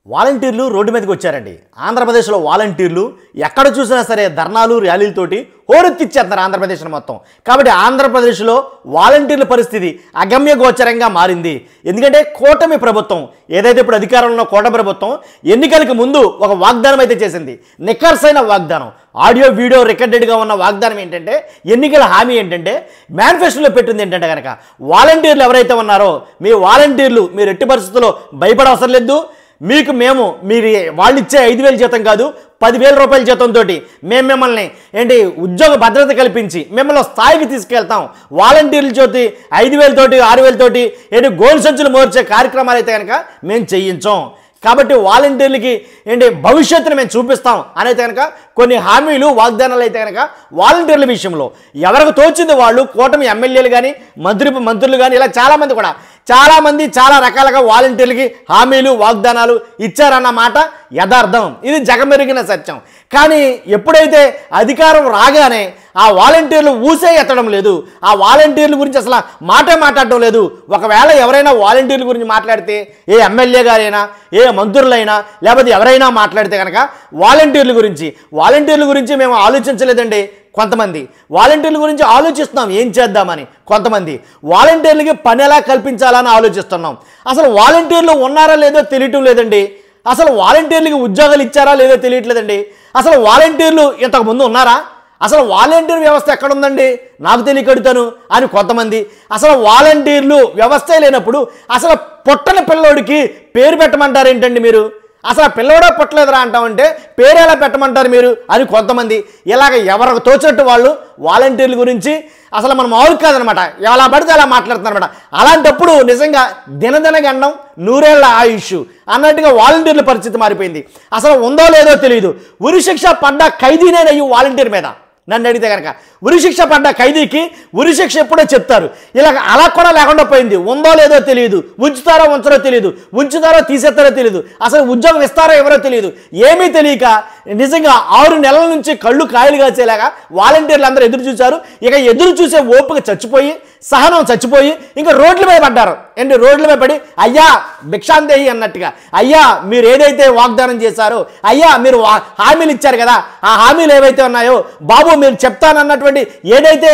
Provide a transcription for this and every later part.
వాలంటీర్లు రోడ్డు మీదకి వచ్చారండి. ఆంధ్రప్రదేశ్లో వాలంటీర్లు ఎక్కడ చూసినా సరే ధర్నాలు ర్యాలీలతోటి హోరెత్తిచ్చేస్తున్నారు ఆంధ్రప్రదేశ్లో మొత్తం. కాబట్టి ఆంధ్రప్రదేశ్లో వాలంటీర్ల పరిస్థితి అగమ్య గోచరంగా మారింది. ఎందుకంటే కూటమి ప్రభుత్వం ఏదైతే ఇప్పుడు అధికారంలో ఉన్న కూటమి ప్రభుత్వం ఎన్నికలకు ముందు ఒక వాగ్దానం అయితే చేసింది. నిఖర్సైన వాగ్దానం, ఆడియో వీడియో రికార్డెడ్గా ఉన్న వాగ్దానం ఏంటంటే, ఎన్నికల హామీ ఏంటంటే, మేనిఫెస్టోలో పెట్టింది ఏంటంటే కనుక వాలంటీర్లు ఎవరైతే ఉన్నారో మీ వాలంటీర్లు మీరు ఎట్టి పరిస్థితుల్లో భయపడవసరం లేదు. మీకు మేము మీరు వాళ్ళు ఇచ్చే 5,000 జీతం కాదు 10,000 రూపాయల జీతంతో మేము మిమ్మల్ని ఉద్యోగ భద్రత కల్పించి మిమ్మల్ని స్థాయికి తీసుకెళ్తాం. వాలంటీర్ల చోటి 5,000 తోటి 6,000 తోటి గోల్ సంచులు మోర్చే కార్యక్రమాలు అయితే కనుక మేము చేయించాం. కాబట్టి వాలంటీర్లకి భవిష్యత్తును మేము చూపిస్తాం అనేది కనుక కొన్ని హామీలు వాగ్దానాలు అయితే కనుక వాలంటీర్ల విషయంలో ఎవరికి తోచింది వాళ్ళు కూటమి ఎమ్మెల్యేలు కానీ మంత్రులు కానీ ఇలా చాలామంది చాలా రకాలుగా వాలంటీర్లకి హామీలు వాగ్దానాలు ఇచ్చారన్న మాట యథార్థం. ఇది జగమెరిగిన సత్యం. కానీ ఎప్పుడైతే అధికారం రాగానే ఆ వాలంటీర్లు ఊసే ఎత్తడం లేదు, ఆ వాలంటీర్ల గురించి అసలు మాట్లాడడం లేదు. ఒకవేళ ఎవరైనా వాలంటీర్ల గురించి మాట్లాడితే, ఏ ఎమ్మెల్యే గారైనా ఏ మంత్రులైనా లేకపోతే ఎవరైనా మాట్లాడితే కనుక వాలంటీర్ల గురించి మేము ఆలోచించలేదండి. కొంతమంది వాలంటీర్ల గురించి ఆలోచిస్తున్నాం ఏం చేద్దామని, కొంతమంది వాలంటీర్లకి పని ఎలా కల్పించాలని ఆలోచిస్తున్నాం. అసలు వాలంటీర్లు ఉన్నారా లేదో తెలియటం లేదండి. అసలు వాలంటీర్లకి ఉద్యోగాలు ఇచ్చారా లేదో తెలియట్లేదండి. అసలు వాలంటీర్లు ఇంతకుముందు ఉన్నారా? అసలు వాలంటీర్ వ్యవస్థ ఎక్కడుందండి నాకు తెలియకడుతాను అని కొంతమంది. అసలు వాలంటీర్లు వ్యవస్థే లేనప్పుడు అసలు పుట్టని పిల్లోడికి పేరు పెట్టమంటారు ఏంటండి మీరు? అసలు పిల్లవాడో పుట్టలేదురా అంటామంటే పేరు ఎలా పెట్టమంటారు మీరు అని కొంతమంది. ఇలాగ ఎవరికి తోచినట్టు వాళ్ళు వాలంటీర్ల గురించి అసలు మనం మామూలు కాదనమాట, ఎలా పడితే అలా మాట్లాడుతున్నారనమాట. అలాంటప్పుడు నిజంగా దినదిన గండం నూరేళ్ల ఆయుష్ అన్నట్టుగా వాలంటీర్ల పరిస్థితి మారిపోయింది. అసలు ఉందో లేదో తెలియదు. ఉరిశిక్ష పడ్డ ఖైదీనేనయ్యి వాలంటీర్ మీద నన్ను అడిగితే కనుక ఉరిశిక్ష పడ్డ ఖైదీకి ఉరిశిక్ష ఎప్పుడో చెప్తారు. ఇలా అలా కూడా లేకుండా పోయింది. ఉందో లేదో తెలియదు, ఉంచుతారో ఉంచరో తెలియదు, ఉంచుతారో తీసేస్తారో తెలియదు, అసలు ఉద్యోగం ఇస్తారో ఎవరో తెలియదు. ఏమీ తెలియక నిజంగా 6 నెలల నుంచి కళ్ళు కాయలు కాచేలాగా వాలంటీర్లు అందరూ ఎదురు చూశారు. ఇక ఎదురు చూసే ఓపిక చచ్చిపోయి, సహనం చచ్చిపోయి ఇంకా రోడ్ల మీద పడ్డారు. రోడ్ల మీద పడి అయ్యా భిక్షాందేహి అన్నట్టుగా, అయ్యా మీరు ఏదైతే వాగ్దానం చేశారో, అయ్యా మీరు హామీలు ఇచ్చారు కదా, ఆ హామీలు ఏవైతే ఉన్నాయో బాబు మీరు చెప్తానన్నటువంటి ఏదైతే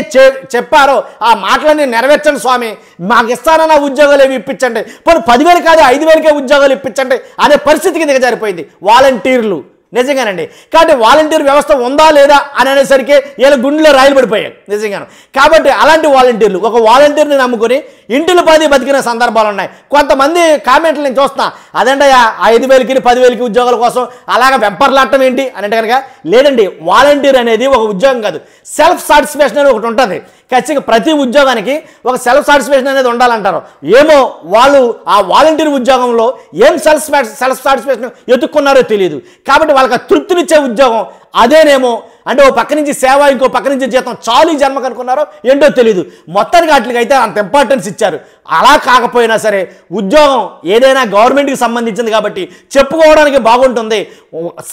చెప్పారో ఆ మాటలన్నీ నెరవేర్చండి స్వామి, మాకు ఇస్తానన్న ఉద్యోగాలు ఏమి ఇప్పించండి, పోనీ 10,000 కాదు 5,000కే ఉద్యోగాలు ఇప్పించండి అనే పరిస్థితికి దిగజారిపోయింది వాలంటీర్లు. నిజంగానండి. కాబట్టి వాలంటీర్ వ్యవస్థ ఉందా లేదా అని అనేసరికి వీళ్ళ గుండెలో రాయిలు పడిపోయాయి నిజంగాను. కాబట్టి అలాంటి వాలంటీర్లు ఒక వాలంటీర్ని నమ్ముకొని ఇంటిలో బతికిన సందర్భాలు ఉన్నాయి. కొంతమంది కామెంట్లు నేను చూస్తున్నా, అదేంటయ్యా 5,000కి 10,000కి ఉద్యోగాల కోసం అలాగ వెంపర్లాడటం ఏంటి అని అంటే కనుక లేదండి. వాలంటీర్ అనేది ఒక ఉద్యోగం కాదు, సెల్ఫ్ సాటిస్ఫాక్షన్ అనేది ఒకటి ఉంటుంది. ఖచ్చితంగా ప్రతి ఉద్యోగానికి ఒక సెల్ఫ్ సాటిస్ఫాక్షన్ అనేది ఉండాలంటారు. ఏమో వాళ్ళు ఆ వాలంటీర్ ఉద్యోగంలో ఏం సెల్ఫ్ సాటిస్ఫాక్షన్ ఎత్తుక్కున్నారో తెలియదు. కాబట్టి వాళ్ళకి తృప్తినిచ్చే ఉద్యోగం అదేనేమో. అంటే ఓ పక్క నుంచి సేవ, ఇంకో పక్క నుంచి జీతం చాలు ఈ జన్మకు అనుకున్నారో ఏంటో తెలియదు. మొత్తానికి వాటికి అయితే అంత ఇంపార్టెన్స్ ఇచ్చారు. అలా కాకపోయినా సరే ఉద్యోగం ఏదైనా గవర్నమెంట్కి సంబంధించింది కాబట్టి చెప్పుకోవడానికి బాగుంటుంది,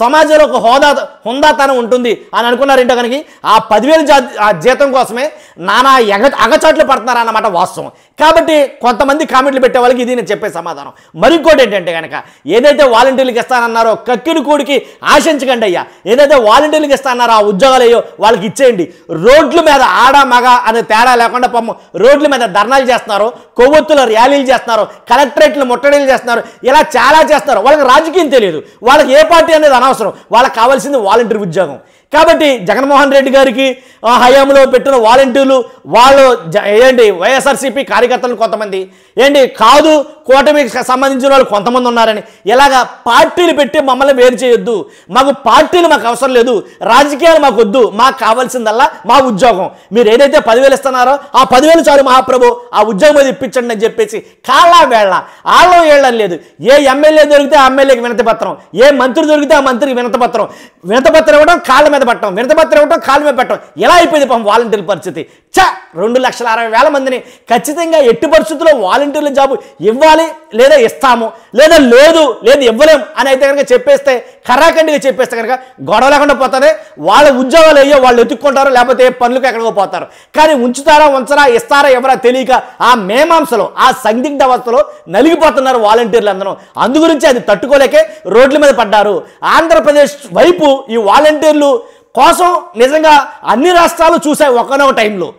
సమాజంలో ఒక హుందాతనం ఉంటుంది అని అనుకున్నారంటే కనుక ఆ 10,000 జీతం కోసమే నానా అగచాట్లు పడుతున్నారు అన్నమాట వాస్తవం. కాబట్టి కొంతమంది కామెంట్లు పెట్టే వాళ్ళకి ఇది నేను చెప్పే సమాధానం. మరింకోటి ఏంటంటే కనుక ఏదైతే వాలంటీర్లకు ఇస్తానన్నారో కక్కిన కూడికి ఆశించకండి అయ్యా. ఏదైతే వాలంటీర్లకు ఇస్తానన్నారో ఆ ఉద్యోగాలు అయ్యో వాళ్ళకి ఇచ్చేయండి. రోడ్ల మీద ఆడ మగ అనే తేడా లేకుండా పాపం రోడ్ల మీద ధర్నాలు చేస్తున్నారు, కొవ్వొత్తుల ర్యాలీలు చేస్తున్నారు, కలెక్టరేట్లు ముట్టడిలు చేస్తున్నారు, ఇలా చాలా చేస్తున్నారు. వాళ్ళకి రాజకీయం తెలియదు, వాళ్ళకి ఏ పార్టీ అనేది అనవసరం, వాళ్ళకి కావాల్సింది వాలంటీర్ ఉద్యోగం. కాబట్టి జగన్మోహన్ రెడ్డి గారికి హయాంలో పెట్టిన వాలంటీర్లు వాళ్ళు వైఎస్ఆర్సీపీ కార్యకర్తలు కొంతమంది కాదు, కూటమికి సంబంధించిన వాళ్ళు కొంతమంది ఉన్నారని ఇలాగా పార్టీలు పెట్టి మమ్మల్ని వేరు చేయొద్దు, మాకు పార్టీలు మాకు అవసరం లేదు, రాజకీయాలు మాకు వద్దు, మాకు కావాల్సిందల్లా మా ఉద్యోగం. మీరు ఏదైతే 10,000 ఇస్తున్నారో ఆ 10,000 చాలు మహాప్రభు, ఆ ఉద్యోగం అది ఇప్పించండి అని చెప్పేసి కాళ్ళ వేళ్ళ ఆళ్ళం ఏళ్ళని లేదు. ఏ ఎమ్మెల్యే దొరికితే ఆ ఎమ్మెల్యేకి వినతి పత్రం, ఏ మంత్రి దొరికితే ఆ మంత్రికి వినతి పత్రం ఇవ్వడం, కాళ్ళ మీద మీద పట్టడం, వినతిపత్రం ఇవ్వటం, కాలు మీద పెట్టడం, ఎలా అయిపోయింది పాపం వాలంటీర్ల పరిస్థితి. 2,60,000 మందిని ఖచ్చితంగా ఎట్టి పరిస్థితుల్లో వాలంటీర్ల జాబు ఇవ్వాలి, లేదా ఇస్తాము, లేదా లేదు ఇవ్వలేం అని అయితే కనుక చెప్పేస్తే, కర్రాఖండిగా చెప్పేస్తే కనుక గొడవ లేకుండా పోతుంది. వాళ్ళ ఉద్యోగాలు అయ్యో వాళ్ళు ఎత్తుక్కుంటారు, లేకపోతే పనులకు ఎక్కడికో పోతారు. కానీ ఉంచుతారా ఉంచరా, ఇస్తారా ఎవరా తెలియక ఆ మేమాంసలో, ఆ సందిగ్ధ అవస్థలో నలిగిపోతున్నారు వాలంటీర్లు అందరూ. అందుగురించి అది తట్టుకోలేకే రోడ్ల మీద పడ్డారు. ఆంధ్రప్రదేశ్ వైపు ఈ వాలంటీర్లు కోసం నిజంగా అన్ని రాష్ట్రాలు చూసాయి ఒకనొక టైంలో.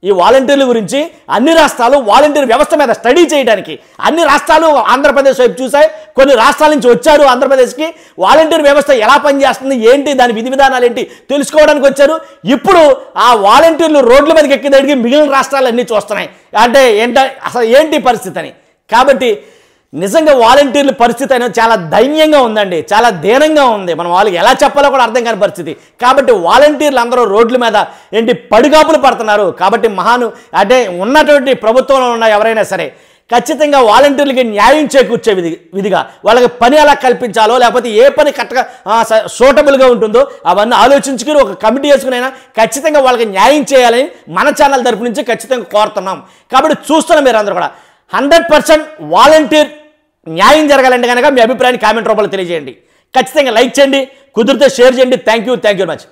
ఈ వాలంటీర్ల గురించి అన్ని రాష్ట్రాలు వాలంటీర్ వ్యవస్థ మీద స్టడీ చేయడానికి అన్ని రాష్ట్రాలు ఆంధ్రప్రదేశ్ వైపు చూసాయి. కొన్ని రాష్ట్రాల నుంచి వచ్చారు ఆంధ్రప్రదేశ్కి, వాలంటీర్ వ్యవస్థ ఎలా పనిచేస్తుంది, ఏంటి దాని విధి విధానాలు ఏంటి తెలుసుకోవడానికి వచ్చారు. ఇప్పుడు ఆ వాలంటీర్లు రోడ్ల మీదకి ఎక్కిదడిగి మిగిలిన రాష్ట్రాలన్నీ చూస్తున్నాయి అంటే అసలు ఏంటి పరిస్థితి అని. కాబట్టి నిజంగా వాలంటీర్ల పరిస్థితి అనేది చాలా దైన్యంగా ఉందండి, చాలా దీనంగా ఉంది. మనం వాళ్ళకి ఎలా చెప్పాలో కూడా అర్థం కాని పరిస్థితి. కాబట్టి వాలంటీర్లు అందరూ రోడ్ల మీద పడిగాపులు పడుతున్నారు. కాబట్టి అంటే ఉన్నటువంటి ప్రభుత్వంలో ఉన్న ఎవరైనా సరే ఖచ్చితంగా వాలంటీర్లకి న్యాయం చేకూర్చే విధిగా వాళ్ళకి పని ఎలా కల్పించాలో, లేకపోతే ఏ పని కరెక్ట్గా సూటబుల్గా ఉంటుందో అవన్నీ ఆలోచించుకుని ఒక కమిటీ వేసుకునైనా ఖచ్చితంగా వాళ్ళకి న్యాయం చేయాలని మన ఛానల్ తరపు నుంచి ఖచ్చితంగా కోరుతున్నాం. కాబట్టి చూస్తున్నాం మీరు అందరూ కూడా 100% వాలంటీర్ న్యాయం జరగాలంటే కనుక మీ అభిప్రాయాన్ని కామెంట్ రూపంలో తెలియజేయండి. ఖచ్చితంగా లైక్ చేయండి, కుదిరితే షేర్ చేయండి. Thank you very much.